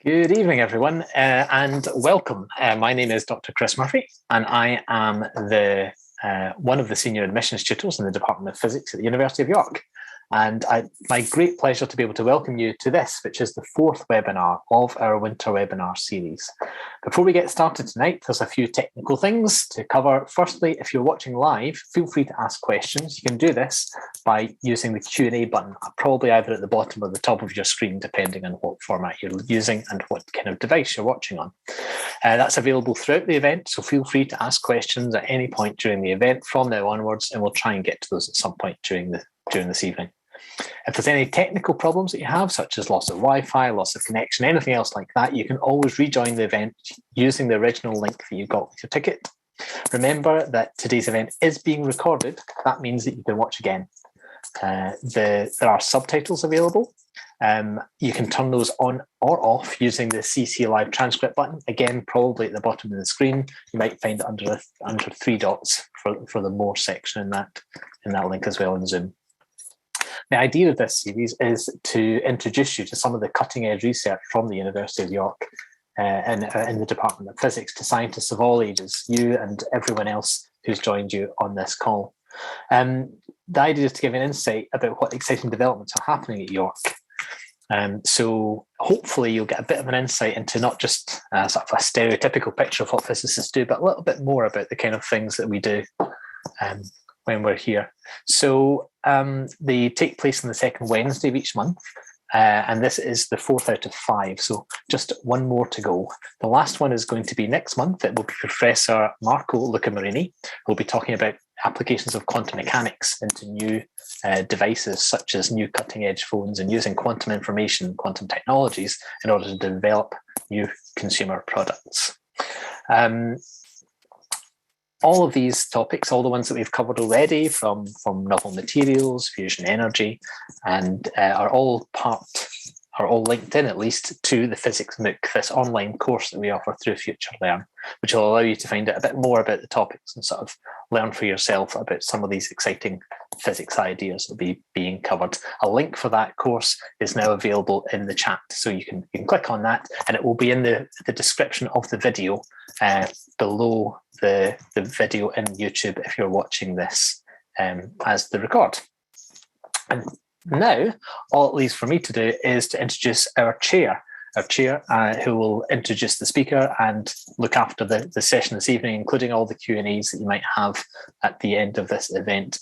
Good evening, everyone, and welcome. My name is Dr. Chris Murphy, and I am one of the senior admissions tutors in the Department of Physics at the University of York. And my great pleasure to be able to welcome you to this, which is the fourth webinar of our winter webinar series. Before we get started tonight, there's a few technical things to cover. Firstly, if you're watching live, feel free to ask questions. You can do this by using the Q&A button, probably either at the bottom or the top of your screen, depending on what format you're using and what kind of device you're watching on. That's available throughout the event, so feel free to ask questions at any point during the event from now onwards, and we'll try and get to those at some point during this evening. If there's any technical problems that you have, such as loss of Wi-Fi, loss of connection, anything else like that, you can always rejoin the event using the original link that you got with your ticket. Remember that today's event is being recorded. That means that you can watch again. There are subtitles available. You can turn those on or off using the CC Live transcript button. Again, probably at the bottom of the screen. You might find it under three dots for the more section in that link as well in Zoom. The idea of this series is to introduce you to some of the cutting-edge research from the University of York in the Department of Physics to scientists of all ages, you and everyone else who's joined you on this call. The idea is to give an insight about what exciting developments are happening at York. So hopefully you'll get a bit of an insight into not just sort of a stereotypical picture of what physicists do, but a little bit more about the kind of things that we do when we're here. So they take place on the second Wednesday of each month, and this is the 4th out of 5, so just one more to go. The last one is going to be next month. It will be Professor Marco Lucamorini, who will be talking about applications of quantum mechanics into new devices, such as new cutting-edge phones, and using quantum information, quantum technologies, in order to develop new consumer products. All of these topics, all the ones that we've covered already, from novel materials, fusion energy, and are all linked in, at least, to the Physics MOOC, this online course that we offer through Future Learn, which will allow you to find out a bit more about the topics and sort of learn for yourself about some of these exciting physics ideas that will be being covered. A link for that course is now available in the chat, so you can click on that, and it will be in the description of the video below the video in YouTube if you're watching this as the record. And now, all it leaves for me to do is to introduce our chair, who will introduce the speaker and look after the session this evening, including all the Q&As that you might have at the end of this event.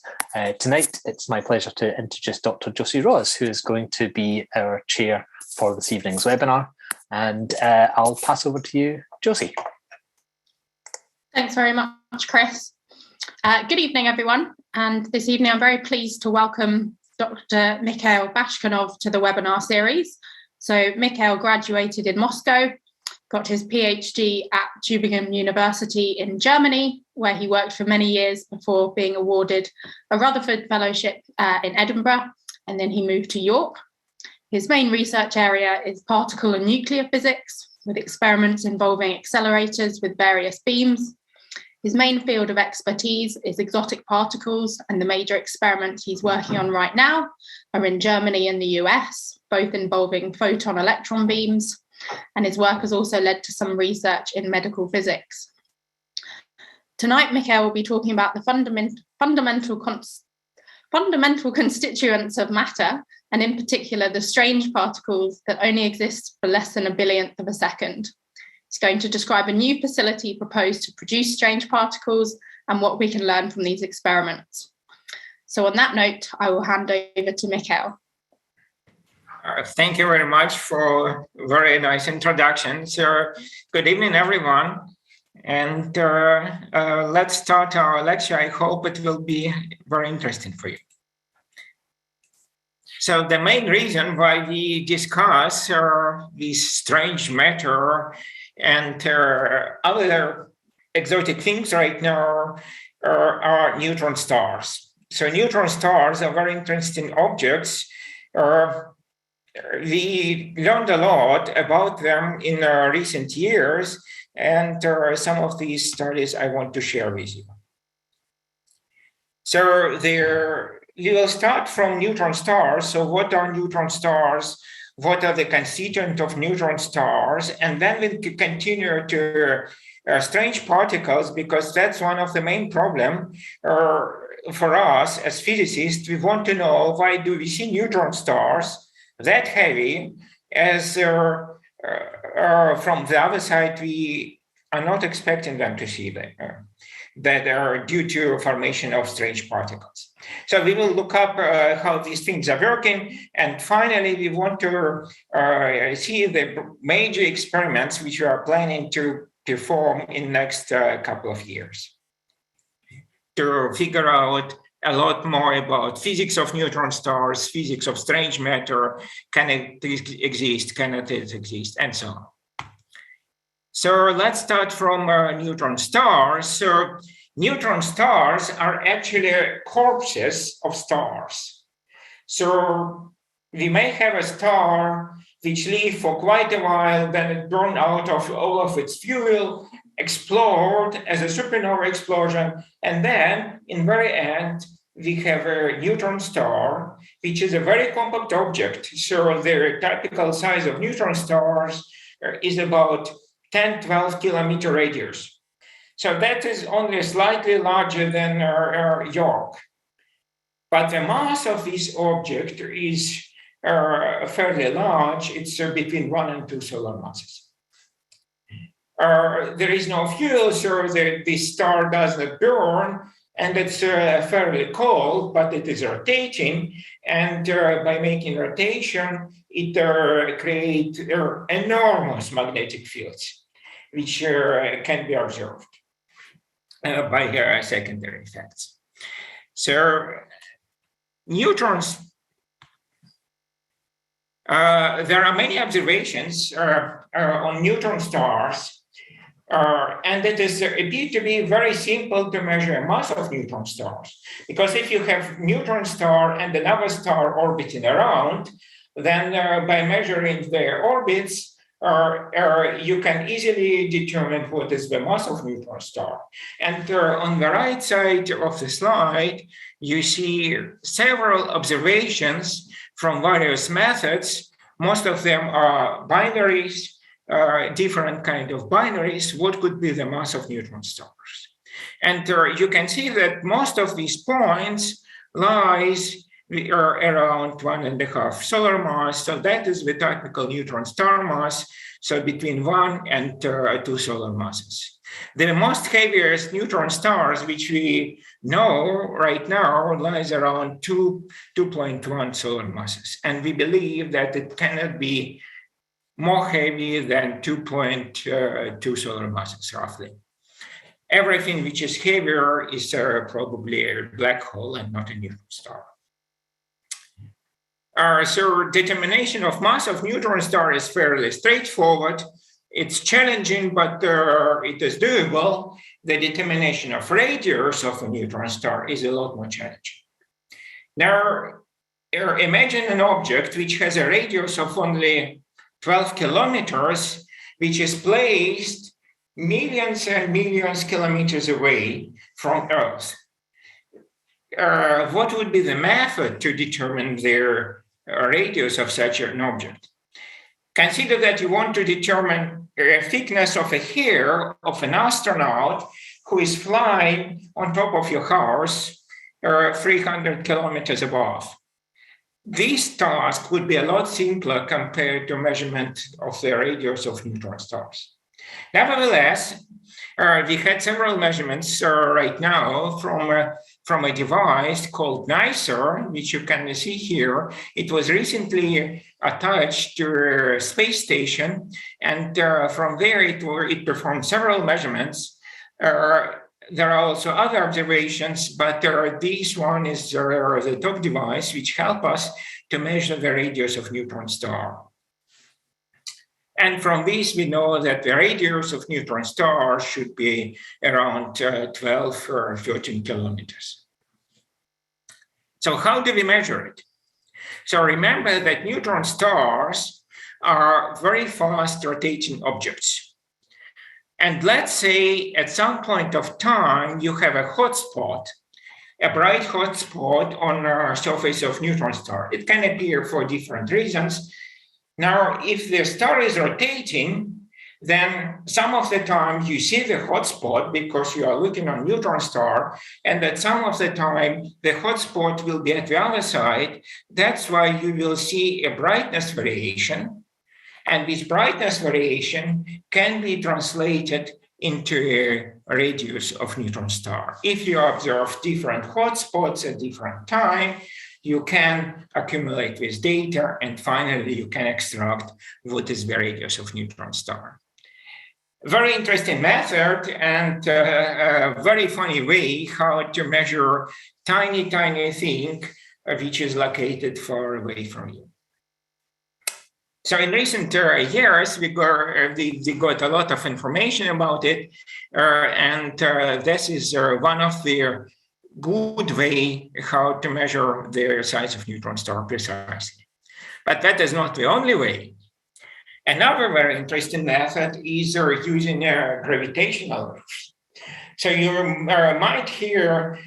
Tonight, it's my pleasure to introduce Dr. Josie Ross, who is going to be our chair for this evening's webinar. And I'll pass over to you, Josie. Thanks very much, Chris. Good evening, everyone. And this evening, I'm very pleased to welcome Dr. Mikhail Bashkinov to the webinar series. So Mikhail graduated in Moscow, got his PhD at Tübingen University in Germany, where he worked for many years before being awarded a Rutherford Fellowship in Edinburgh, and then he moved to York. His main research area is particle and nuclear physics, with experiments involving accelerators with various beams. His main field of expertise is exotic particles, and the major experiments he's working on right now are in Germany and the US, both involving photon electron beams, and his work has also led to some research in medical physics. Tonight, Mikhail will be talking about the fundamental constituents of matter, and in particular, the strange particles that only exist for less than a billionth of a second. He's going to describe a new facility proposed to produce strange particles and what we can learn from these experiments. So on that note, I will hand over to Mikhail. Thank you very much for a very nice introduction. So good evening, everyone. And let's start our lecture. I hope it will be very interesting for you. So the main reason why we discuss this strange matter and other exotic things right now are neutron stars. So neutron stars are very interesting objects. We learned a lot about them in recent years, and some of these studies I want to share with you. So we will start from neutron stars. So what are neutron stars? what are the constituents of neutron stars, and then we continue to strange particles, because that's one of the main problems for us as physicists. We want to know, why do we see neutron stars that heavy, as from the other side we are not expecting them to see that are due to formation of strange particles. So we will look up how these things are working, and finally we want to see the major experiments which we are planning to perform in the next couple of years, to figure out a lot more about physics of neutron stars, physics of strange matter, can it exist, cannot it exist, and so on. So let's start from neutron stars. So neutron stars are actually corpses of stars. So we may have a star which live for quite a while, then it burn out of all of its fuel, explode as a supernova explosion, and then in very end, we have a neutron star, which is a very compact object. So the typical size of neutron stars is about 10-12 kilometer radius. So that is only slightly larger than York. But the mass of this object is fairly large. It's between 1 and 2 solar masses. There is no fuel, so this star does not burn, and it's fairly cold, but it is rotating. And by making rotation, it creates enormous magnetic fields, which can be observed by secondary effects. So neutrons, there are many observations on neutron stars, and it is appeared to be very simple to measure the mass of neutron stars, because if you have neutron star and another star orbiting around, then by measuring their orbits, you can easily determine what is the mass of neutron star. And on the right side of the slide, you see several observations from various methods. Most of them are binaries, different kind of binaries. What could be the mass of neutron stars? And you can see that most of these points lies around 1.5 solar mass. So that is the typical neutron star mass. So between 1 and 2 solar masses. The most heaviest neutron stars, which we know right now, lies around 2.1 solar masses. And we believe that it cannot be more heavy than 2.2 solar masses, roughly. Everything which is heavier is probably a black hole and not a neutron star. So determination of mass of neutron star is fairly straightforward. It's challenging, but it is doable. The determination of radius of a neutron star is a lot more challenging. Now, imagine an object which has a radius of only 12 kilometers, which is placed millions and millions kilometers away from Earth. What would be the method to determine their radius of such an object? Consider that you want to determine the thickness of a hair of an astronaut who is flying on top of your house 300 kilometers above. This task would be a lot simpler compared to measurement of the radius of neutron stars. Nevertheless, we had several measurements right now from a device called NICER, which you can see here. It was recently attached to a space station, and from there it performed several measurements. There are also other observations, but this one is the top device which helps us to measure the radius of neutron star. And from this, we know that the radius of neutron star should be around 12 or 13 kilometers. So how do we measure it? So remember that neutron stars are very fast rotating objects. And let's say at some point of time, you have a hot spot, a bright hot spot on the surface of neutron star. It can appear for different reasons. Now, if the star is rotating, then some of the time you see the hotspot because you are looking on neutron star, and that some of the time the hotspot will be at the other side. That's why you will see a brightness variation. And this brightness variation can be translated into a radius of neutron star. If you observe different hotspots at different time, you can accumulate this data, and finally you can extract what is the radius of neutron star. Very interesting method and a very funny way how to measure tiny thing which is located far away from you. So in recent years, we got a lot of information about it, and this is one of the good way how to measure the size of neutron star precisely. But that is not the only way. Another very interesting method is using gravitational waves. So you might hear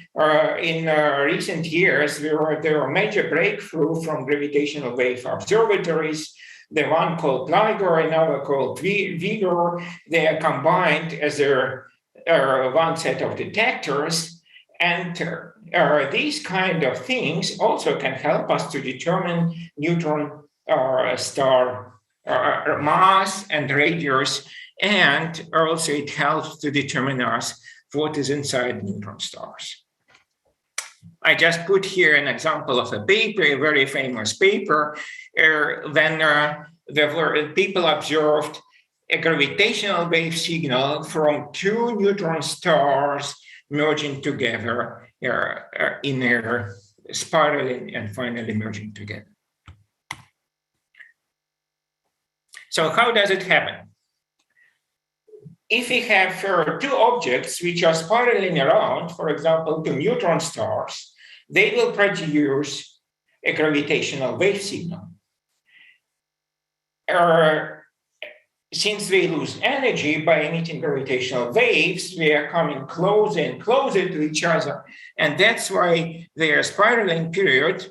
in recent years, there were major breakthrough from gravitational wave observatories. The one called LIGO, another called Vigor. They are combined as one set of detectors. And these kind of things also can help us to determine neutron star mass and radius, and also it helps to determine us what is inside neutron stars. I just put here an example of a paper, a very famous paper, when people observed a gravitational wave signal from two neutron stars merging together in a spiral and finally merging together. So how does it happen? If we have two objects which are spiraling around, for example, two neutron stars, they will produce a gravitational wave signal. Since they lose energy by emitting gravitational waves, they are coming closer and closer to each other. And that's why their spiraling period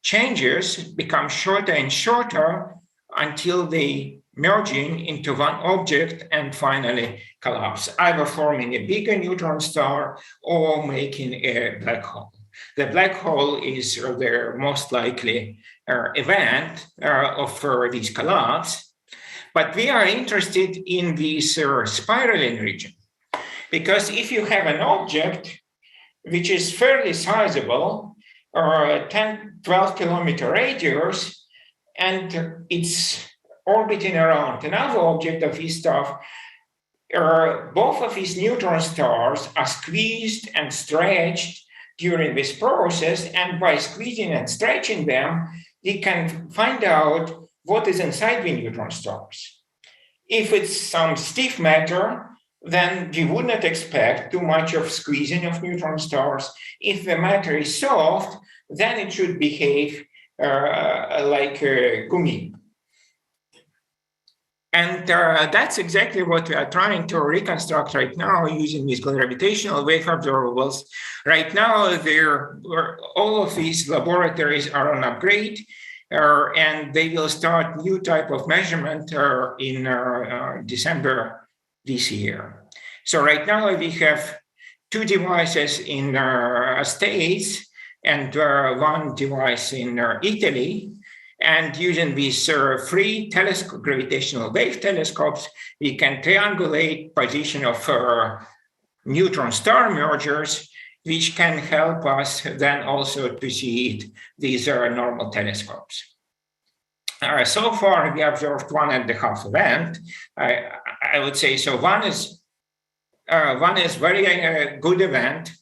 changes, become shorter and shorter until they merging into one object and finally collapse, either forming a bigger neutron star or making a black hole. The black hole is the most likely event of this collapse. But we are interested in this spiraling region, because if you have an object which is fairly sizable, 10, 12 kilometer radius, and it's orbiting around another object of this stuff, both of these neutron stars are squeezed and stretched during this process, and by squeezing and stretching them, we can find out what is inside the neutron stars. If it's some stiff matter, then we would not expect too much of squeezing of neutron stars. If the matter is soft, then it should behave like a gummy. And that's exactly what we are trying to reconstruct right now using these gravitational wave observables. Right now, all of these laboratories are on upgrade, and they will start new type of measurement in December this year. So right now we have two devices in States and one device in Italy. And using these free gravitational wave telescopes, we can triangulate position of neutron star mergers, which can help us then also to see these normal telescopes. So far, we observed 1.5 event. I would say so. One is very good event.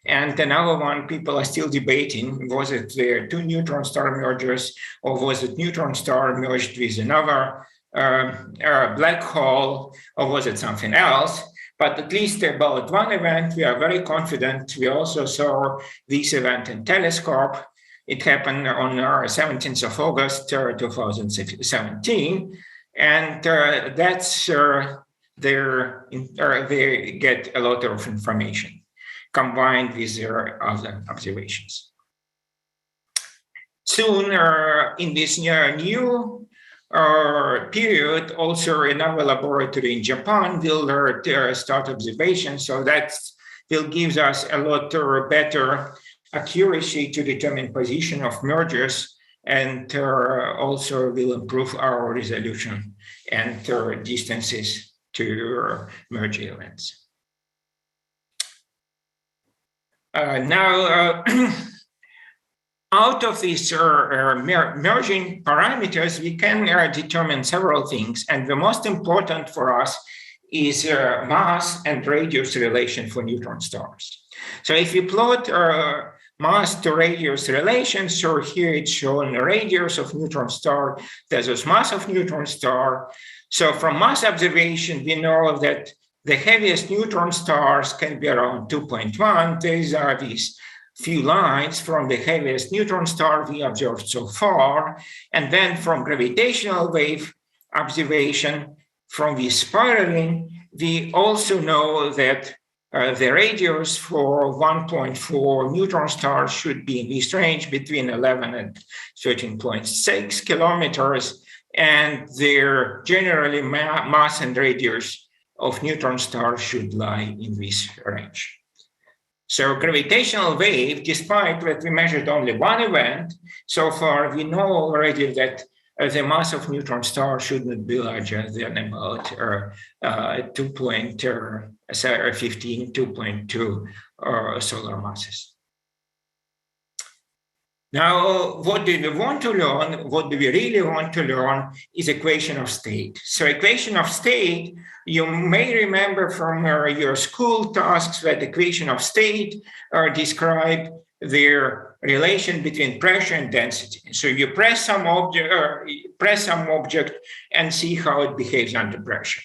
And another one, people are still debating, was it the two neutron star mergers, or was it neutron star merged with another black hole, or was it something else? But at least about one event, we are very confident. We also saw this event in telescope. It happened on 17th of August, 2017. And that's they get a lot of information combined with their other observations. Soon, in this new period, also in our laboratory in Japan, will start observation. So that will give us a lot better accuracy to determine position of mergers, and also will improve our resolution and distances to merge events. Now, out of these merging parameters, we can determine several things. And the most important for us is mass and radius relation for neutron stars. So if you plot mass to radius relation, so here it's shown the radius of neutron star versus mass of neutron star. So from mass observation, we know that the heaviest neutron stars can be around 2.1. These are these few lines from the heaviest neutron star we observed so far. And then from gravitational wave observation, from the spiraling, we also know that the radius for 1.4 neutron stars should be in this range between 11 and 13.6 kilometers. And their generally mass and radius of neutron stars should lie in this range. So gravitational wave, despite that we measured only one event, so far we know already that the mass of neutron star should not be larger than about 2.2 solar masses. Now, what do we want to learn? What do we really want to learn is equation of state. So equation of state, you may remember from your school tasks that equation of state describe their relation between pressure and density. So you press some object and see how it behaves under pressure.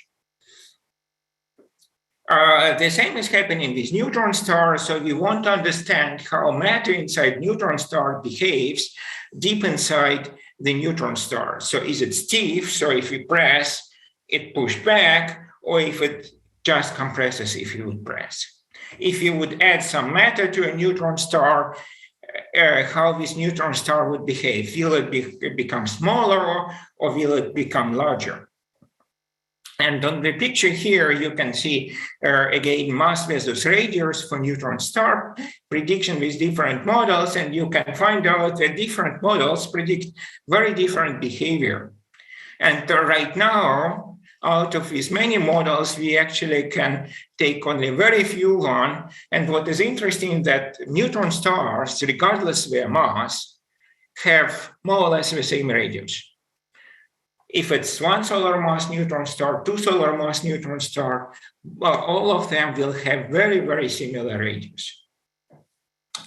The same is happening with neutron stars. So we want to understand how matter inside neutron star behaves deep inside the neutron star. So is it stiff? So if we press, it pushes back, or if it just compresses if you would press. If you would add some matter to a neutron star, how this neutron star would behave. Will it become smaller or will it become larger? And on the picture here, you can see, again, mass versus radius for neutron star, prediction with different models, and you can find out that different models predict very different behavior. And right now, out of these many models, we actually can take only very few on. And what is interesting that neutron stars, regardless of their mass, have more or less the same radius. If it's one solar mass neutron star, two solar mass neutron star, well, all of them will have very, very similar radius.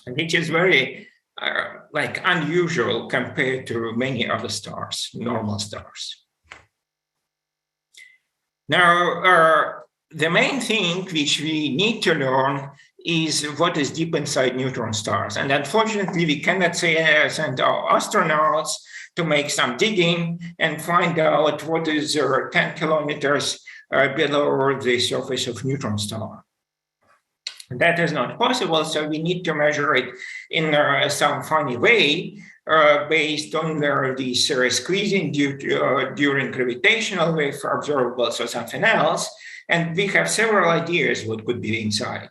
And it is very unusual compared to many other stars, normal stars. Now, the main thing which we need to learn is what is deep inside neutron stars. And unfortunately, we cannot send our astronauts to make some digging and find out what is 10 kilometers below the surface of neutron star. That is not possible, so we need to measure it in some funny way based on these squeezing during gravitational wave observables or something else. And we have several ideas what could be inside.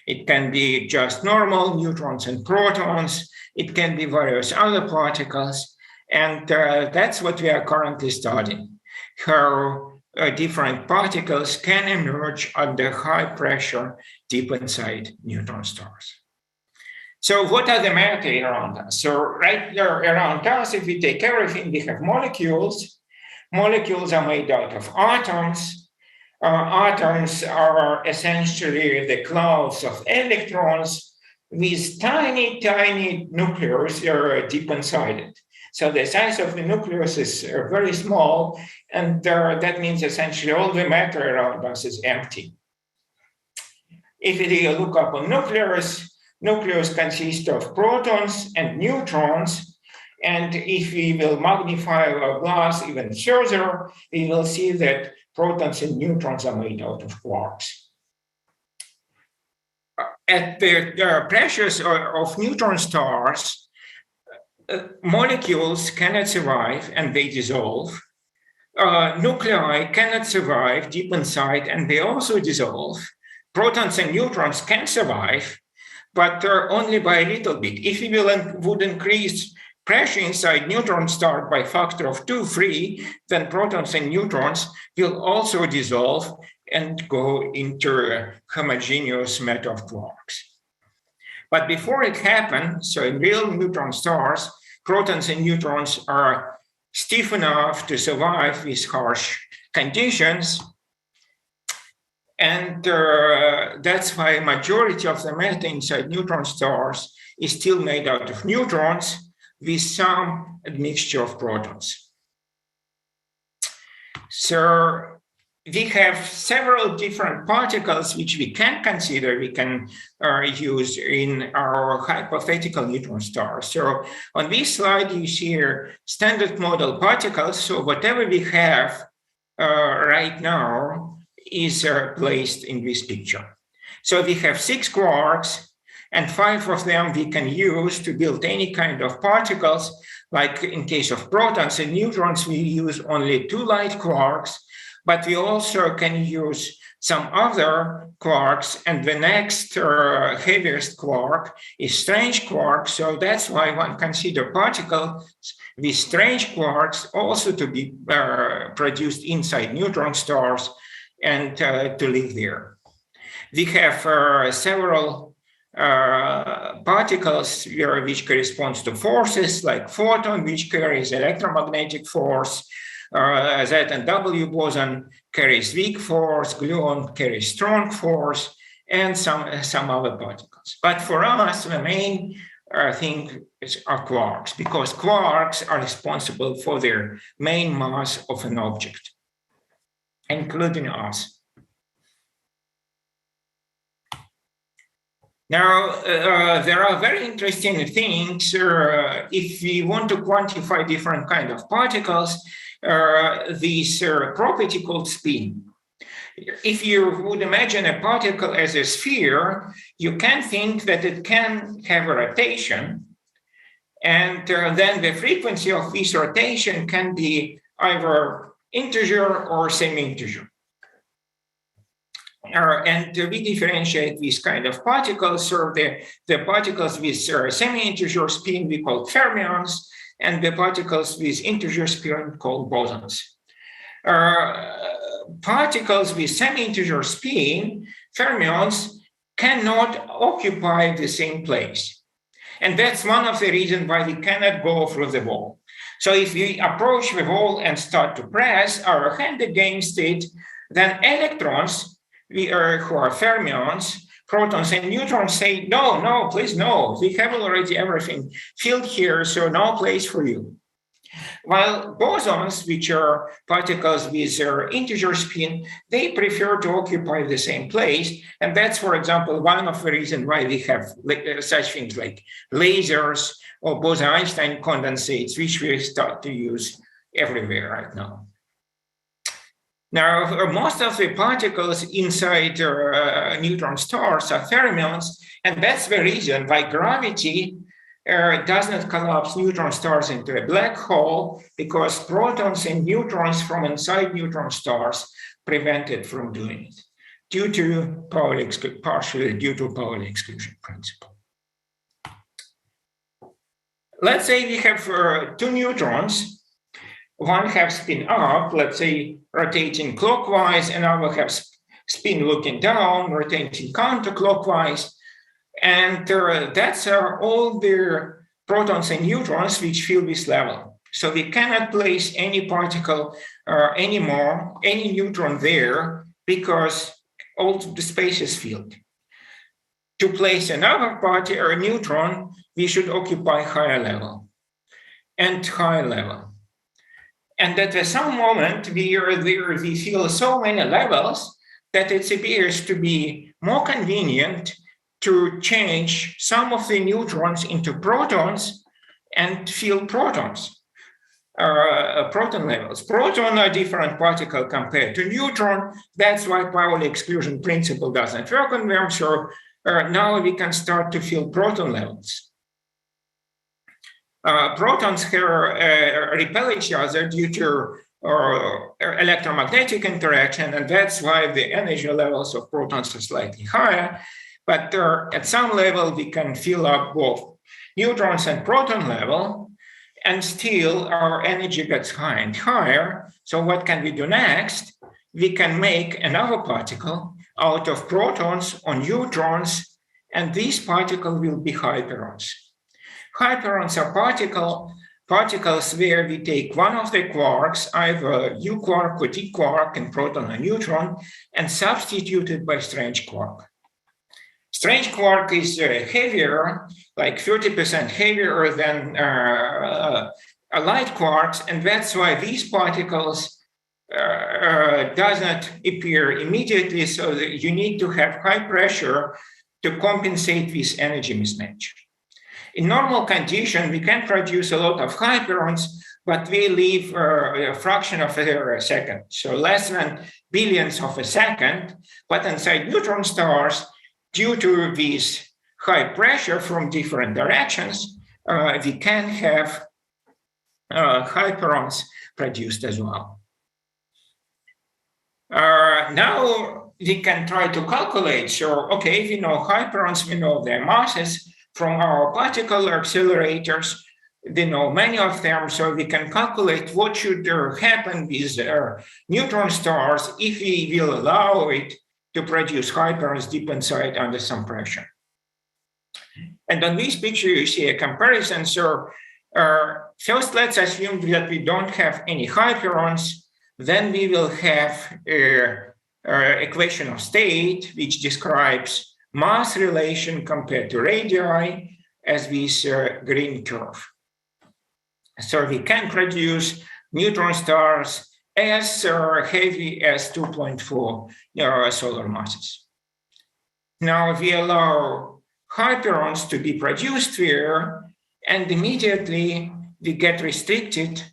It can be just normal neutrons and protons. It can be various other particles. And that's what we are currently studying, how different particles can emerge under high pressure deep inside neutron stars. So what are the matter around us? So right around us, if we take everything, we have molecules. Molecules are made out of atoms. Atoms are essentially the clouds of electrons with tiny, tiny nucleus deep inside it. So the size of the nucleus is very small, and that means essentially all the matter around us is empty. If we look up on nucleus consists of protons and neutrons, and if we will magnify our glass even further, we will see that protons and neutrons are made out of quarks. At the pressures of neutron stars, molecules cannot survive and they dissolve. nuclei cannot survive deep inside, and they also dissolve. Protons and neutrons can survive, but only by a little bit. If we would increase pressure inside neutron star by factor of 2, 3, then protons and neutrons will also dissolve and go into a homogeneous matter of quarks. But before it happens, so in real neutron stars, protons and neutrons are stiff enough to survive these harsh conditions. And that's why majority of the matter inside neutron stars is still made out of neutrons with some admixture of protons. So we have several different particles which we can consider, we can use in our hypothetical neutron stars. So on this slide, you see here standard model particles. So whatever we have right now is placed in this picture. So we have 6 quarks, and 5 of them we can use to build any kind of particles. Like in case of protons and neutrons, we use only 2 light quarks, but we also can use some other quarks, and the next heaviest quark is strange quark. So that's why one considers particles with strange quarks also to be produced inside neutron stars and to live there. We have several particles which corresponds to forces, like photon, which carries electromagnetic force, Z and W boson carries weak force, gluon carries strong force, and some other particles. But for us, the main thing are quarks, because quarks are responsible for their main mass of an object, including us. Now, there are very interesting things if we want to quantify different kinds of particles. This property called spin. If you would imagine a particle as a sphere, you can think that it can have a rotation, and then the frequency of this rotation can be either integer or semi-integer. And we differentiate these kind of particles. So the particles with semi-integer spin we call fermions, and the particles with integer spin called bosons. Particles with semi-integer spin, fermions, cannot occupy the same place. And that's one of the reasons why we cannot go through the wall. So if we approach the wall and start to press our hand against it, then electrons, who are fermions, protons and neutrons say, no, please, no, we have already everything filled here, so no place for you. While bosons, which are particles with integer spin, they prefer to occupy the same place. And that's, for example, one of the reasons why we have such things like lasers or Bose-Einstein condensates, which we start to use everywhere right now. Now, most of the particles inside neutron stars are fermions, and that's the reason why gravity does not collapse neutron stars into a black hole, because protons and neutrons from inside neutron stars prevent it from doing it, partially due to Pauli exclusion principle. Let's say we have 2 neutrons. One have spin up, let's say rotating clockwise, and other have spin looking down, rotating counterclockwise. And that's all the protons and neutrons which fill this level. So we cannot place any particle anymore, any neutron there, because all the space is filled. To place another particle or a neutron, we should occupy higher level and higher level. And at some moment, we fill so many levels that it appears to be more convenient to change some of the neutrons into protons and fill protons, proton levels. Proton are different particle compared to neutron. That's why Pauli exclusion principle doesn't work on them. So now we can start to fill proton levels. Protons repel each other due to or electromagnetic interaction, and that's why the energy levels of protons are slightly higher. But at some level, we can fill up both neutrons and proton level, and still our energy gets higher and higher. So what can we do next? We can make another particle out of protons or neutrons, and these particles will be hyperons. Hyperons are particles where we take one of the quarks, either U quark or D quark in proton or neutron, and substitute it by strange quark. Strange quark is heavier, like 30% heavier than light quarks, and that's why these particles does not appear immediately, so that you need to have high pressure to compensate this energy mismatch. In normal condition, we can produce a lot of hyperons, but we leave a fraction of a second, so less than billionths of a second. But inside neutron stars, due to this high pressure from different directions, we can have hyperons produced as well. Now we can try to calculate. So, okay, we know hyperons, we know their masses from our particle accelerators. We know many of them, so we can calculate what should happen with neutron stars if we will allow it to produce hyperons deep inside under some pressure. And on this picture, you see a comparison. So first, let's assume that we don't have any hyperons. Then we will have an equation of state, which describes mass relation compared to radii as this green curve. So we can produce neutron stars as heavy as 2.4 solar masses. Now we allow hyperons to be produced here, and immediately we get restricted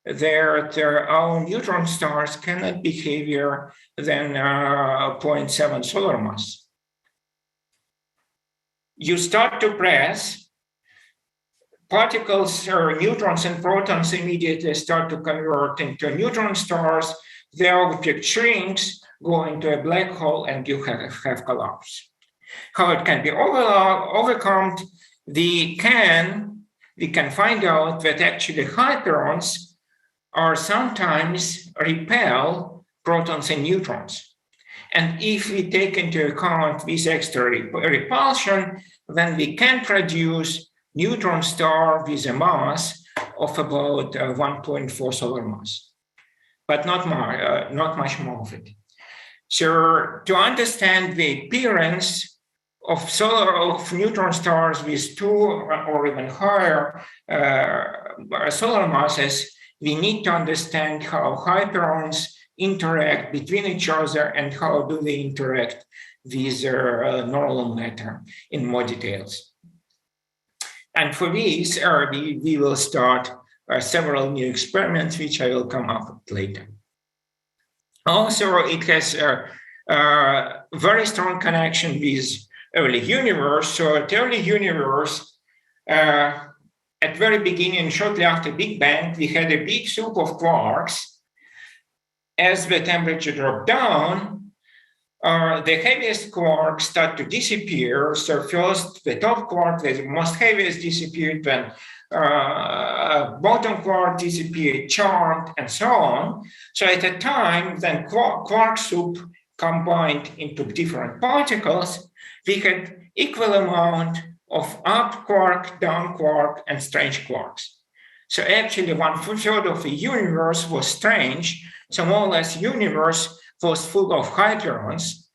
that our neutron stars cannot be heavier than 0.7 solar mass. You start to press, particles or neutrons and protons immediately start to convert into neutron stars. The object shrinks, go into a black hole, and you have collapse. How it can be overcome? We can find out that actually hyperons are sometimes repel protons and neutrons. And if we take into account this extra repulsion, then we can produce neutron star with a mass of about 1.4 solar mass, but not much more of it. So to understand the appearance of neutron stars with 2 or even higher solar masses, we need to understand how hyperons interact between each other and how do they interact with normal matter in more details. And for this, we will start several new experiments, which I will come up with later. Also, it has a very strong connection with early universe. So at early universe, at very beginning, shortly after Big Bang, we had a big soup of quarks. As the temperature dropped down, the heaviest quarks start to disappear. So first, the top quark, the most heaviest, disappeared, then bottom quark disappeared, charmed, and so on. So at a time, then quark soup combined into different particles, we had equal amount of up quark, down quark, and strange quarks. So actually 1/3 of the universe was strange. So more or less universe was full of hyperons,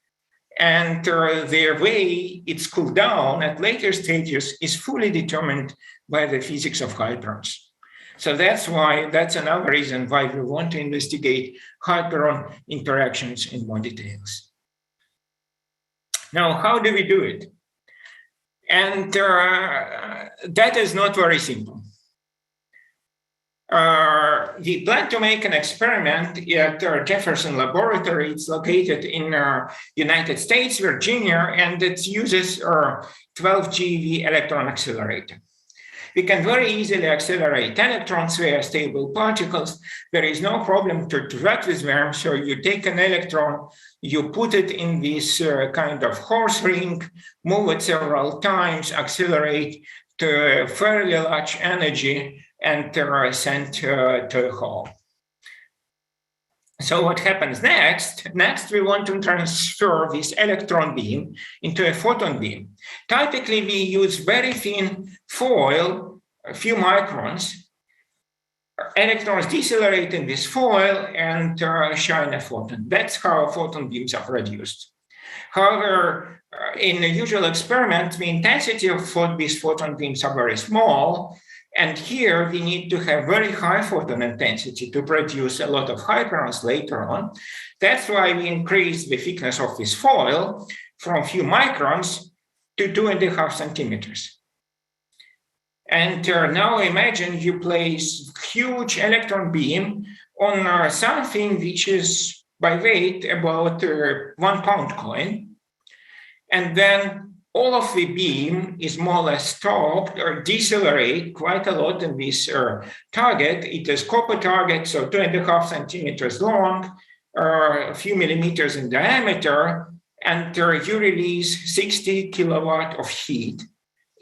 and the way it's cooled down at later stages is fully determined by the physics of hyperons. So that's another reason why we want to investigate hyperon interactions in more details. Now, how do we do it? And that is not very simple. We plan to make an experiment at Jefferson Laboratory. It's located in United States, Virginia, and it uses 12 GeV electron accelerator. We can very easily accelerate electrons via stable particles. There is no problem to work with them. So you take an electron, you put it in this kind of horse ring, move it several times, accelerate to a fairly large energy, and send to a hole. So what happens next? Next, we want to transfer this electron beam into a photon beam. Typically, we use very thin foil, a few microns. Electrons decelerate in this foil and shine a photon. That's how photon beams are produced. However, in the usual experiment, the intensity of these photon beams are very small. And here we need to have very high photon intensity to produce a lot of hyperons later on. That's why we increase the thickness of this foil from a few microns to 2.5 centimeters. And now imagine you place huge electron beam on something which is by weight about 1 pound coin. And then all of the beam is more or less stopped or decelerate quite a lot in this target. It is copper target, so 2.5 centimeters long, a few millimeters in diameter, and you release 60 kilowatt of heat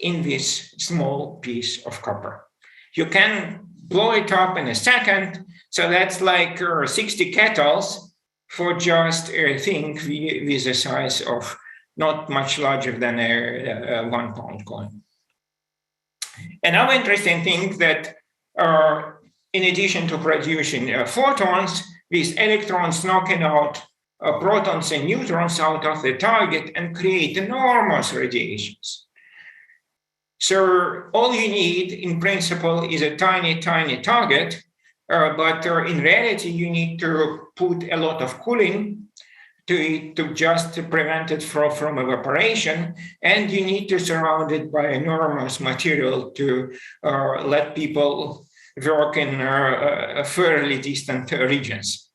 in this small piece of copper. You can blow it up in a second, so that's like 60 kettles for just a thing with the size of not much larger than a 1 pound coin. Another interesting thing that in addition to producing photons, these electrons knocking out protons and neutrons out of the target and create enormous radiations. So all you need in principle is a tiny, tiny target, but in reality, you need to put a lot of cooling to just prevent it from evaporation, and you need to surround it by enormous material to let people work in fairly distant regions.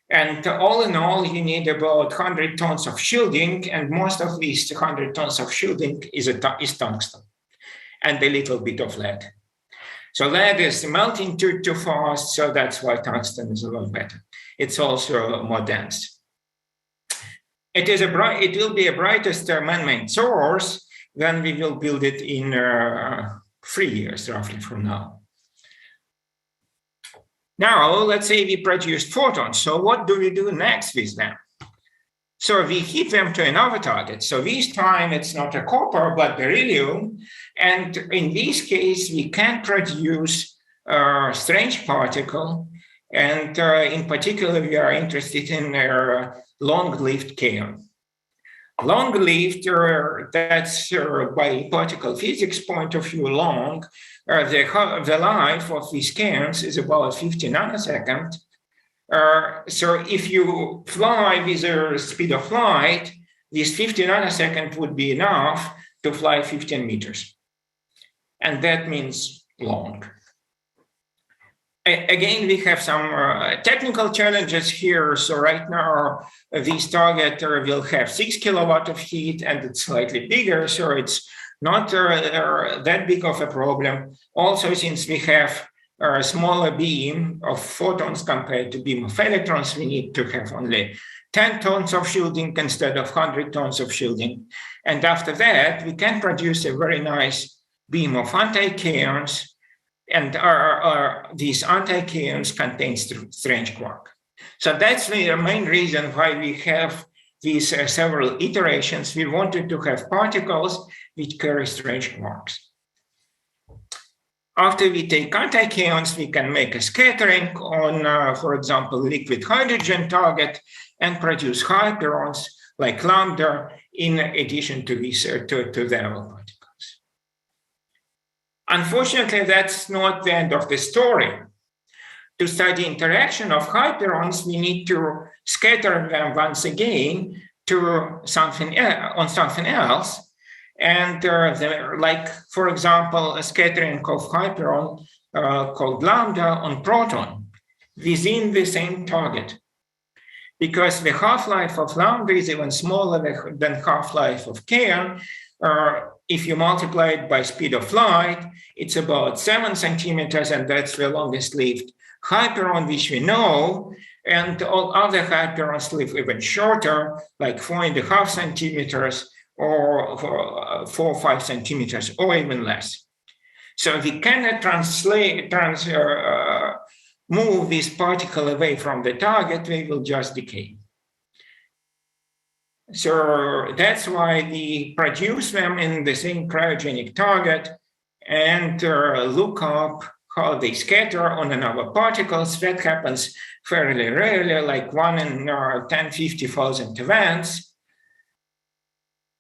And all in all, you need about 100 tons of shielding, and most of these 100 tons of shielding is tungsten and a little bit of lead. So lead is melting too fast, so that's why tungsten is a lot better. It's also more dense. It will be a brightest man-made source when we will build it in 3 years roughly from now. Now, let's say we produced photons. So what do we do next with them? So we heat them to another target. So this time it's not a copper, but beryllium. And in this case, we can produce a strange particle. And in particular, we are interested in long-lived kaon. Long-lived, that's by particle physics point of view long. The life of these kaons is about 50 nanoseconds. So if you fly with the speed of light, this 50 nanoseconds would be enough to fly 15 meters. And that means long. Again, we have some technical challenges here. So right now, this target will have 6 kilowatt of heat, and it's slightly bigger. So it's not that big of a problem. Also, since we have a smaller beam of photons compared to beam of electrons, we need to have only 10 tons of shielding instead of 100 tons of shielding. And after that, we can produce a very nice beam of anti-kaons. And these anti-kaons contain strange quark. So that's the main reason why we have these several iterations. We wanted to have particles which carry strange quarks. After we take anti-kaons, we can make a scattering on, for example, liquid hydrogen target and produce hyperons like lambda in addition to these to the other particles. Unfortunately, that's not the end of the story. To study interaction of hyperons, we need to scatter them once again to something else. And like, for example, a scattering of hyperon called lambda on proton within the same target. Because the half-life of lambda is even smaller than half-life of kaon, if you multiply it by speed of light, it's about 7 centimeters, and that's the longest lived Hyperon, which we know. And all other Hyperons live even shorter, like 4.5 centimeters or 4 or 5 centimeters, or even less. So we cannot move this particle away from the target, they will just decay. So that's why we produce them in the same cryogenic target and look up how they scatter on another particles. That happens fairly rarely, like 1 in 10-50,000 events.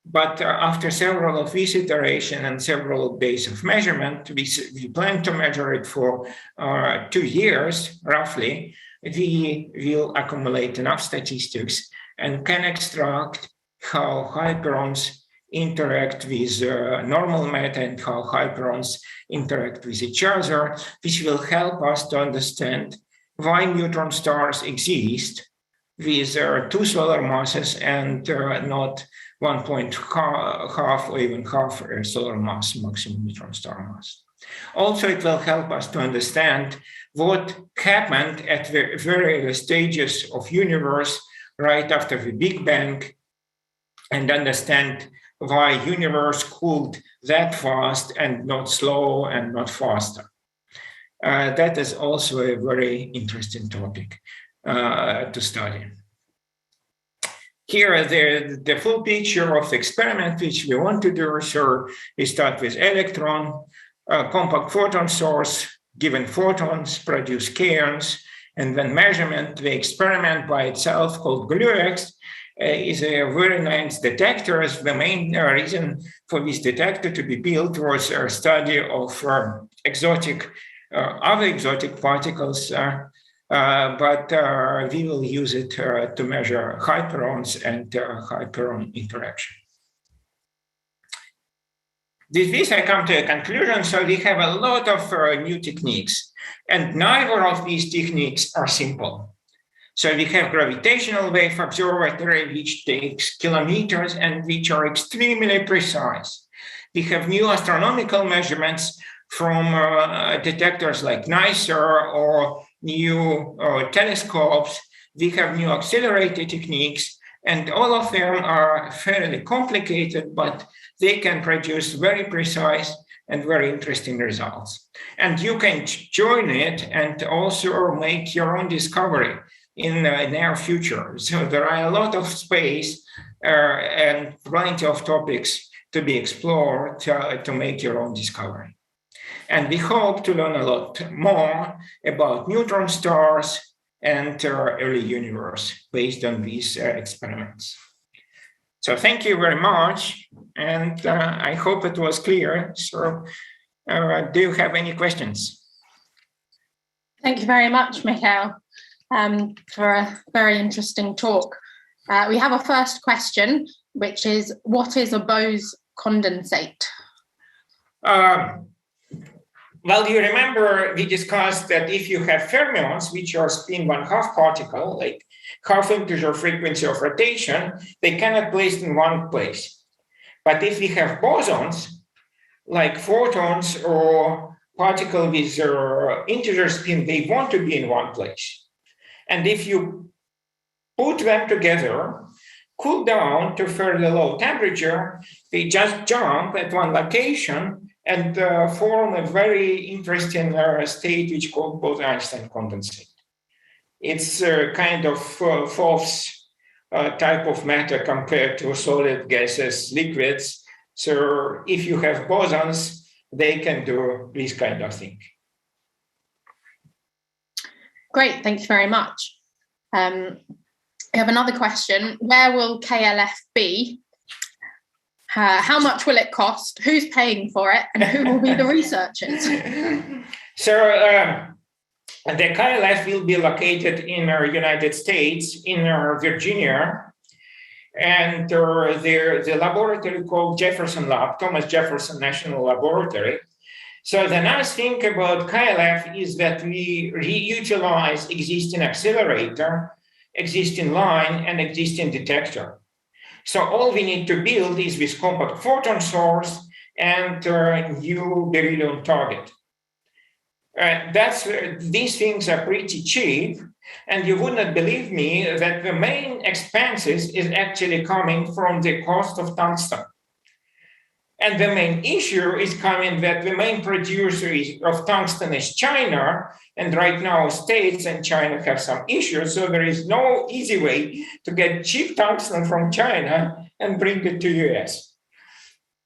But after several of these iterations and several days of measurement, we plan to measure it for 2 years, roughly. We will accumulate enough statistics and can extract how Hyperons interact with normal matter and how Hyperons interact with each other, which will help us to understand why neutron stars exist with 2 solar masses and not 1.5 or even half solar mass maximum neutron star mass. Also, it will help us to understand what happened at the very early stages of universe right after the Big Bang, and understand why universe cooled that fast and not slow and not faster. That is also a very interesting topic to study. Here the full picture of the experiment which we want to do. So we start with electron, compact photon source, given photons produce kaons, and then measurement. The experiment by itself, called GlueX, is a very nice detector. The main reason for this detector to be built was a study of other exotic particles, but we will use it to measure Hyperons and Hyperon interaction. With this, I come to a conclusion. So we have a lot of new techniques, and neither of these techniques are simple. So we have gravitational wave observatory, which takes kilometers and which are extremely precise. We have new astronomical measurements from detectors like NICER or new telescopes. We have new accelerator techniques, and all of them are fairly complicated, but they can produce very precise and very interesting results. And you can join it and also make your own discovery in the near future. So there are a lot of space and plenty of topics to be explored to make your own discovery. And we hope to learn a lot more about neutron stars and early universe based on these experiments. So thank you very much, and I hope it was clear. So do you have any questions? Thank you very much, Mikhail, for a very interesting talk. We have a first question, which is, what is a Bose condensate? Well, you remember we discussed that if you have fermions, which are spin 1/2 particle, like half integer frequency of rotation, they cannot place in one place. But if we have bosons, like photons or particle with integer spin, they want to be in one place. And if you put them together, cool down to fairly low temperature, they just jump at one location and form a very interesting state which is called Bose-Einstein condensate. It's a kind of false type of matter compared to solid gases, liquids. So if you have bosons, they can do this kind of thing. Great, thank you very much. We have another question. Where will KLF be? How much will it cost? Who's paying for it? And who will be the researchers? So the KLF will be located in the United States, in Virginia. And the laboratory called Jefferson Lab, Thomas Jefferson National Laboratory. So the nice thing about KLF is that we reutilize existing accelerator, existing line, and existing detector. So all we need to build is this compact photon source and new beryllium target. These things are pretty cheap, and you would not believe me that the main expenses is actually coming from the cost of tungsten. And the main issue is coming that the main producer of tungsten is China, and right now States and China have some issues, so there is no easy way to get cheap tungsten from China and bring it to US.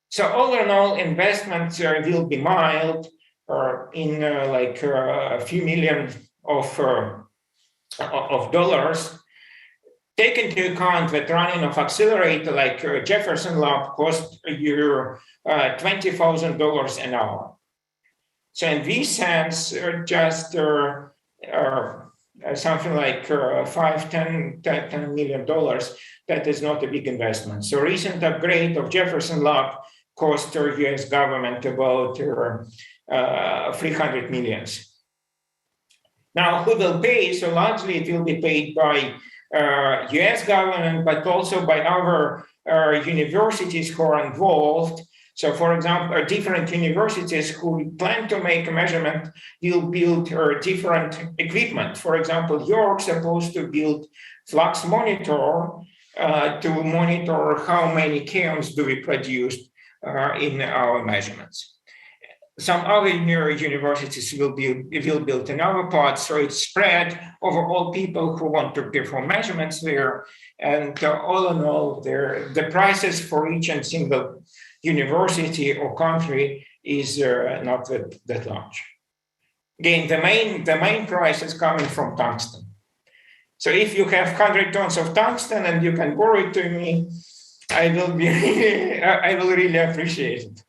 So all in all, investments will be mild, in a few million of dollars. Take into account that running of accelerator like Jefferson Lab cost you $20,000 an hour. So in this sense, just something like $10 million, that is not a big investment. So recent upgrade of Jefferson Lab cost the US government about 300 millions. Now, who will pay? So largely it will be paid by US government, but also by other universities who are involved. So for example, different universities who plan to make a measurement will build different equipment. For example, York is supposed to build flux monitor to monitor how many kaons do we produce in our measurements. Some other universities will build another part, so it's spread over all people who want to perform measurements there. And all in all, the prices for each and single university or country is not that large. Again, the main price is coming from tungsten. So if you have 100 tons of tungsten and you can borrow it to me, I will really appreciate it.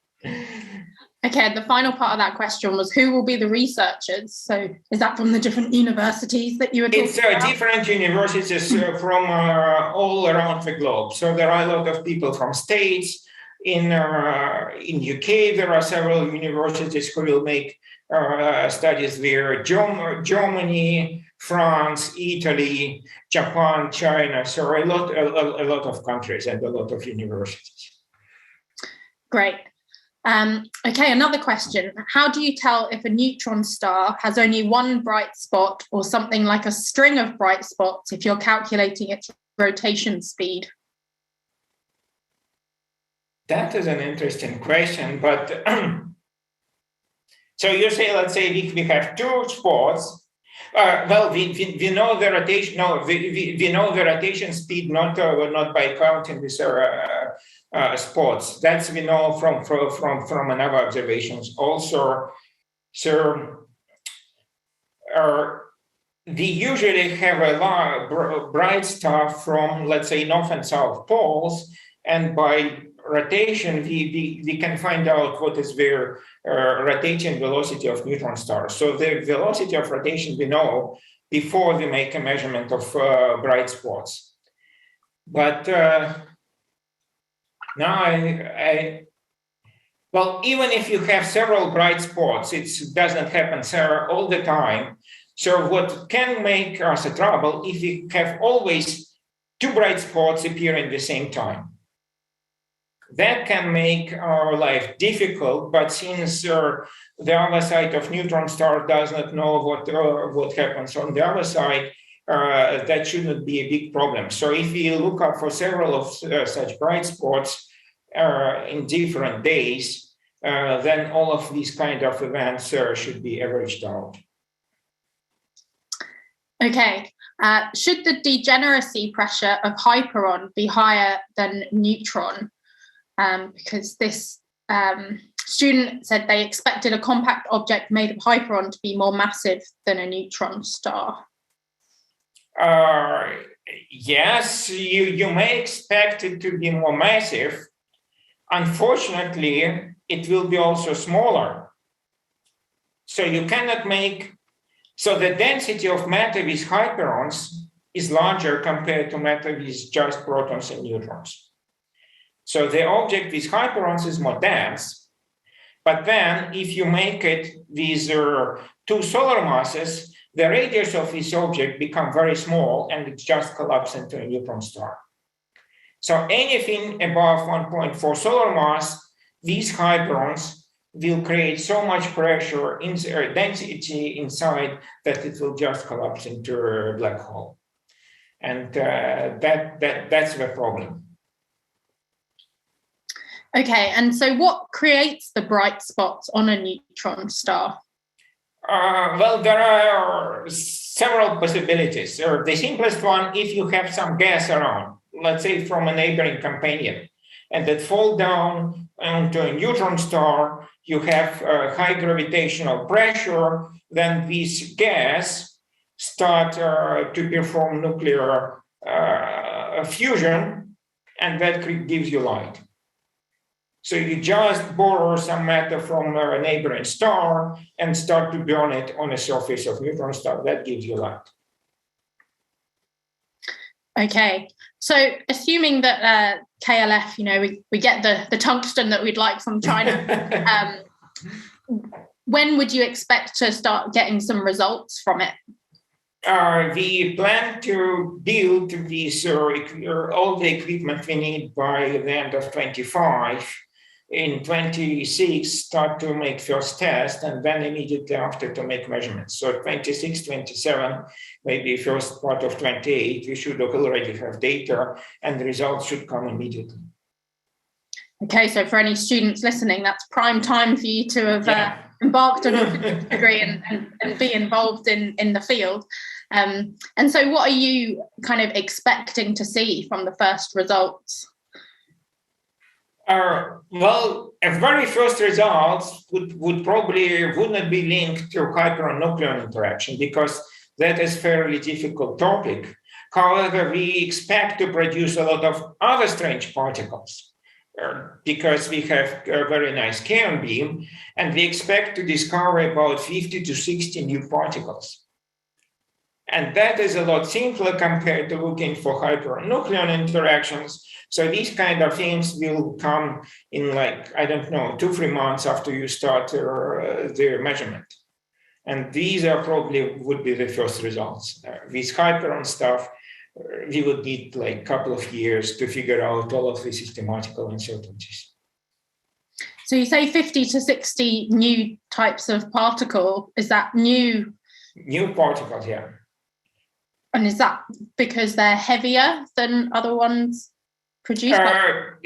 Okay, the final part of that question was who will be the researchers? So is that from the different universities that you were talking about? It's different universities from all around the globe. So there are a lot of people from States. In UK, there are several universities who will make studies there. Germany, France, Italy, Japan, China. So a lot of countries and a lot of universities. Great. Okay, another question. How do you tell if a neutron star has only one bright spot or something like a string of bright spots if you're calculating its rotation speed? That is an interesting question, but so you say, let's say if we have two spots, well, we know the rotation. No, we know the rotation speed not by counting these spots. That's we know from another observations also. So we usually have a lot of bright star from, let's say, north and south poles, and by rotation, we can find out what is their rotating velocity of neutron stars. So the velocity of rotation we know before we make a measurement of bright spots. But now well, even if you have several bright spots, it doesn't happen all the time. So what can make us a trouble if we have always two bright spots appear at the same time. That can make our life difficult, but since the other side of neutron star does not know what happens on the other side, that shouldn't be a big problem. So if we look up for several of such bright spots in different days, then all of these kind of events should be averaged out. Okay. Should the degeneracy pressure of Hyperon be higher than neutron? Because this student said they expected a compact object made of Hyperon to be more massive than a neutron star. Yes, you may expect it to be more massive. Unfortunately, it will be also smaller. So you cannot make, so the density of matter with Hyperons is larger compared to matter with just protons and neutrons. So the object with Hyperons is more dense, but then if you make it with two solar masses, the radius of this object becomes very small and it just collapses into a neutron star. So anything above 1.4 solar mass these Hyperons will create so much pressure in density inside that it will just collapse into a black hole. And that's the problem. Okay, and so what creates the bright spots on a neutron star? Well, there are several possibilities. The simplest one, if you have some gas around, let's say from a neighboring companion, and that fall down onto a neutron star, you have high gravitational pressure, then this gas start to perform nuclear fusion, and that gives you light. So you just borrow some matter from a neighboring star and start to burn it on the surface of neutron star. That gives you light. Okay, so assuming that KLF, we get the tungsten that we'd like from China, when would you expect to start getting some results from it? We plan to build this, all the equipment we need by the end of 25. In 26, start to make first test, and then immediately after to make measurements. So 26, 27, maybe first part of 28, we should already have data, and the results should come immediately. Okay, so for any students listening, that's prime time for you to have embarked on your physics degree and be involved in the field. And so what are you kind of expecting to see from the first results? Well, a very first results would probably wouldn't be linked to hyperon-nucleon interaction, because that is fairly difficult topic. However, we expect to produce a lot of other strange particles because we have a very nice Kaon beam, and we expect to discover about 50 to 60 new particles. And that is a lot simpler compared to looking for hyperon-nucleon interactions. So these kind of things will come in 2-3 months after you start the measurement. And these are probably would be the first results. With Hyperon stuff, we would need a couple of years to figure out all of the systematical uncertainties. So you say 50 to 60 new types of particle. Is that new? New particles, yeah. And is that because they're heavier than other ones produced?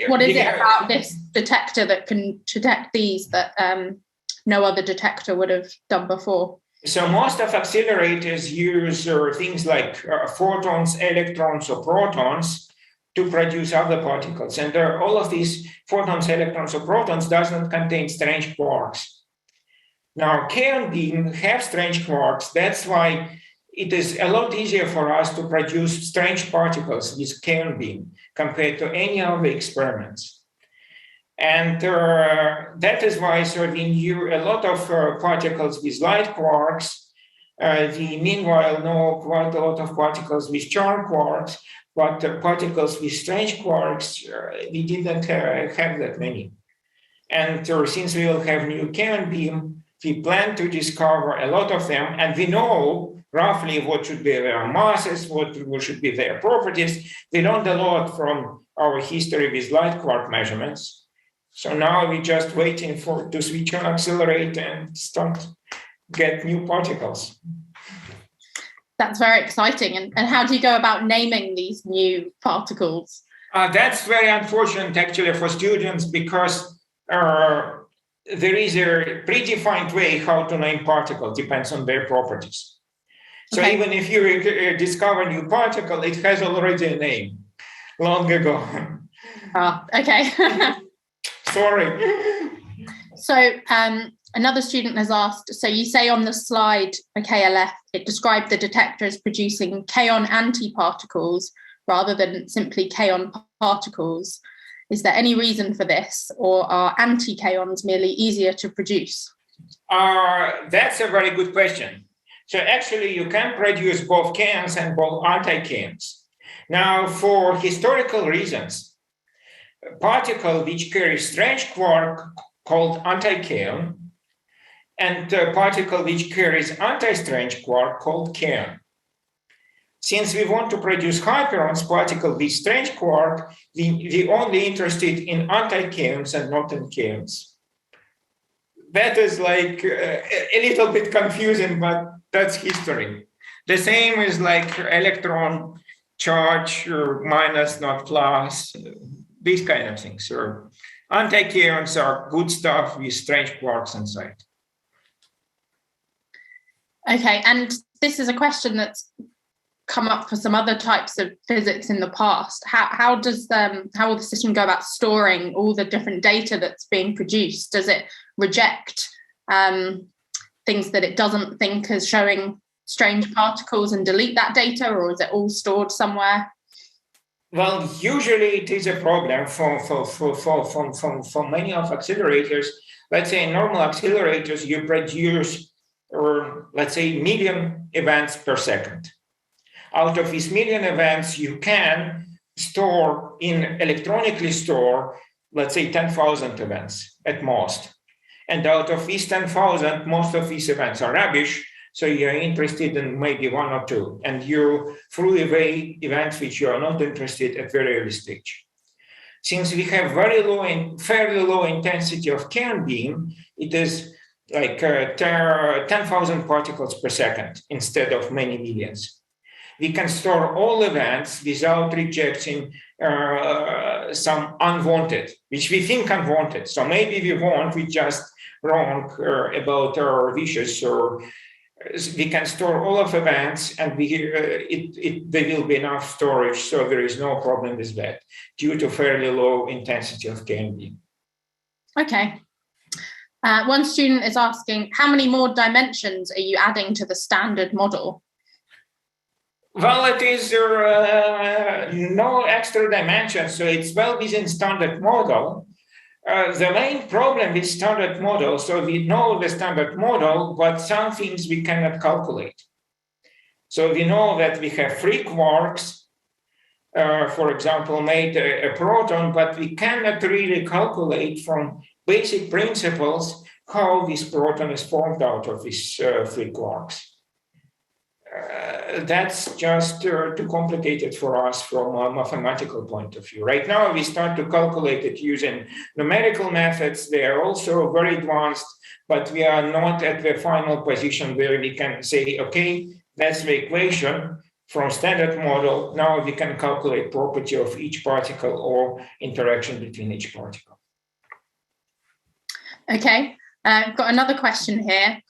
What is it about this detector that can detect these that no other detector would have done before? So most of accelerators use things like photons, electrons, or protons to produce other particles. And all of these photons, electrons, or protons does not contain strange quarks. Now, Kaon beam have strange quarks. That's why it is a lot easier for us to produce strange particles with Kaon beam compared to any other experiments. And that is why we knew a lot of particles with light quarks. We meanwhile know quite a lot of particles with charm quarks, but particles with strange quarks, we didn't have that many. And since we will have new Kaon beam, we plan to discover a lot of them, and we know roughly what should be their masses, what should be their properties. We learned a lot from our history with light quark measurements. So now we're just waiting to switch on accelerator and start get new particles. That's very exciting. And how do you go about naming these new particles? That's very unfortunate actually for students, because there is a predefined way how to name particles, depends on their properties. So okay. Even if you discover a new particle, it has already a name long ago. Okay. Sorry. So another student has asked, so you say on the slide for KLF, it described the detector as producing Kaon antiparticles rather than simply Kaon particles. Is there any reason for this, or are anti-kaons merely easier to produce? That's a very good question. So actually you can produce both kaons and both anti-kaons. Now, for historical reasons, a particle which carries strange quark called anti-kaon, and a particle which carries anti-strange quark called kaon. Since we want to produce Hyperons, particle with strange quark, we only interested in anti-kaons and not in kaons. That is like a little bit confusing, but that's history. The same is like electron charge or minus, not plus, these kind of things. So anti-kaons are good stuff with strange quarks inside. Okay, and this is a question that's come up for some other types of physics in the past. How will the system go about storing all the different data that's being produced? Does it reject things that it doesn't think as showing strange particles and delete that data, or is it all stored somewhere? Well, usually it is a problem for many of accelerators. Let's say in normal accelerators, you produce, or let's say, million events per second. Out of these million events, you can electronically store, let's say, 10,000 events at most. And out of these 10,000, most of these events are rubbish. So you're interested in maybe one or two, and you threw away events which you are not interested at very early stage. Since we have fairly low intensity of Kern beam, it is like 10,000 particles per second instead of many millions. We can store all events without rejecting some unwanted, which we think unwanted. So maybe we just wrong about our wishes, or we can store all of events, and there will be enough storage, so there is no problem with that due to fairly low intensity of KNB. Okay. One student is asking, how many more dimensions are you adding to the standard model? Well, it is no extra dimensions, so it's well within standard model. The main problem with standard model, so we know the standard model, but some things we cannot calculate. So we know that we have 3 quarks, for example, made a proton, but we cannot really calculate from basic principles how this proton is formed out of these 3 quarks. That's just too complicated for us from a mathematical point of view. Right now, we start to calculate it using numerical methods. They are also very advanced, but we are not at the final position where we can say, okay, that's the equation from standard model. Now we can calculate property of each particle or interaction between each particle. Okay, I've got another question here.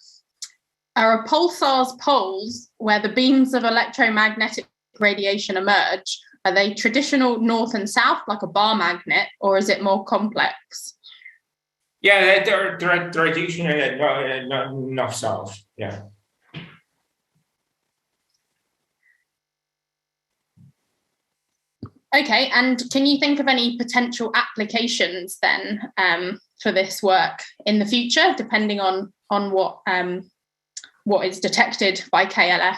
Are pulsars poles where the beams of electromagnetic radiation emerge? Are they traditional north and south, like a bar magnet, or is it more complex? Yeah, they're traditional north-south, yeah. Okay, and can you think of any potential applications then for this work in the future, depending on what is detected by KLF?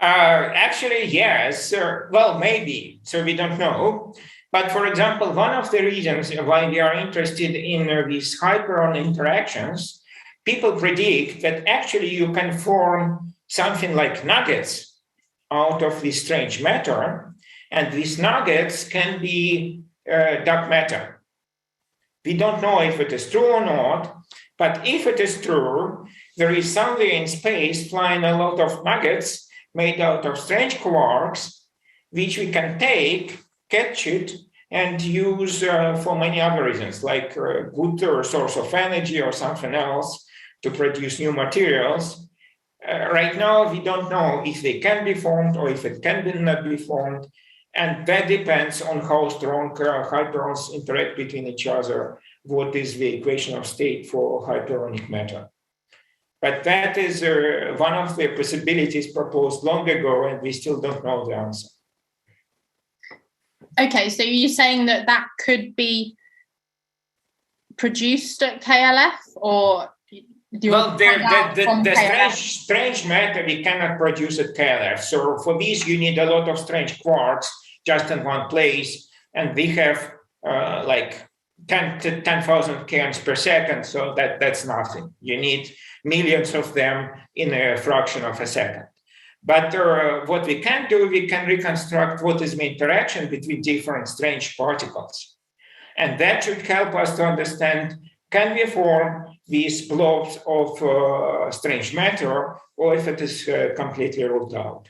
Actually, yes. Well, maybe. So we don't know. But for example, one of the reasons why we are interested in these Hyperon interactions, people predict that actually you can form something like nuggets out of this strange matter. And these nuggets can be dark matter. We don't know if it is true or not, but if it is true, there is somewhere in space flying a lot of nuggets made out of strange quarks, which we can take, catch it, and use for many other reasons, like a good source of energy or something else to produce new materials. Right now, we don't know if they can be formed or if it can not be formed. And that depends on how strong hyperons interact between each other. What is the equation of state for hyperonic matter? But that is one of the possibilities proposed long ago, and we still don't know the answer. Okay, so you're saying that could be produced at KLF, or? Well, the strange matter we cannot produce at KLF. So for this, you need a lot of strange quarks just in one place, and we have like 10,000 cairns per second, so that's nothing. You need millions of them in a fraction of a second. But what we can do, we can reconstruct what is the interaction between different strange particles. And that should help us to understand, can we form these blobs of strange matter, or if it is completely ruled out.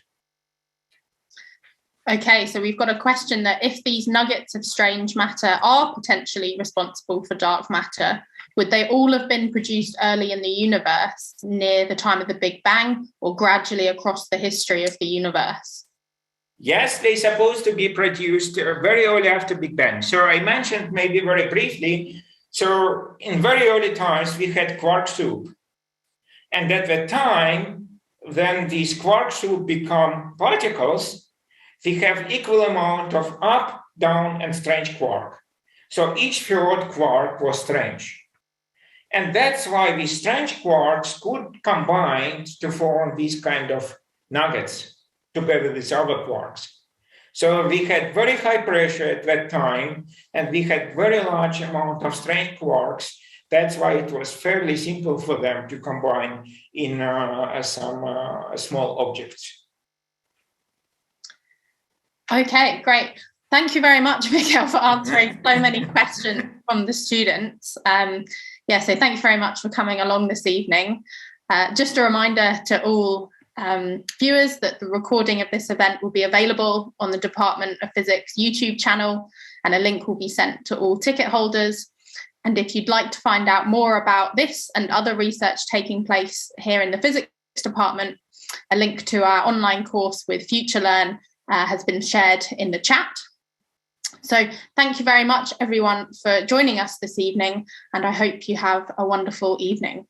Okay, so we've got a question that if these nuggets of strange matter are potentially responsible for dark matter, would they all have been produced early in the universe, near the time of the Big Bang, or gradually across the history of the universe? Yes, they're supposed to be produced very early after Big Bang. So I mentioned maybe very briefly, so in very early times, we had quark soup. And at the time, when these quark soup become particles, we have equal amount of up, down, and strange quark. So each third quark was strange. And that's why these strange quarks could combine to form these kind of nuggets together with other quarks. So we had very high pressure at that time, and we had very large amount of strange quarks. That's why it was fairly simple for them to combine in some small objects. Okay, great. Thank you very much, Mikhail, for answering so many questions from the students. So thank you very much for coming along this evening. Just a reminder to all viewers that the recording of this event will be available on the Department of Physics YouTube channel, and a link will be sent to all ticket holders. And if you'd like to find out more about this and other research taking place here in the Physics Department, a link to our online course with FutureLearn has been shared in the chat. So thank you very much, everyone, for joining us this evening, and I hope you have a wonderful evening.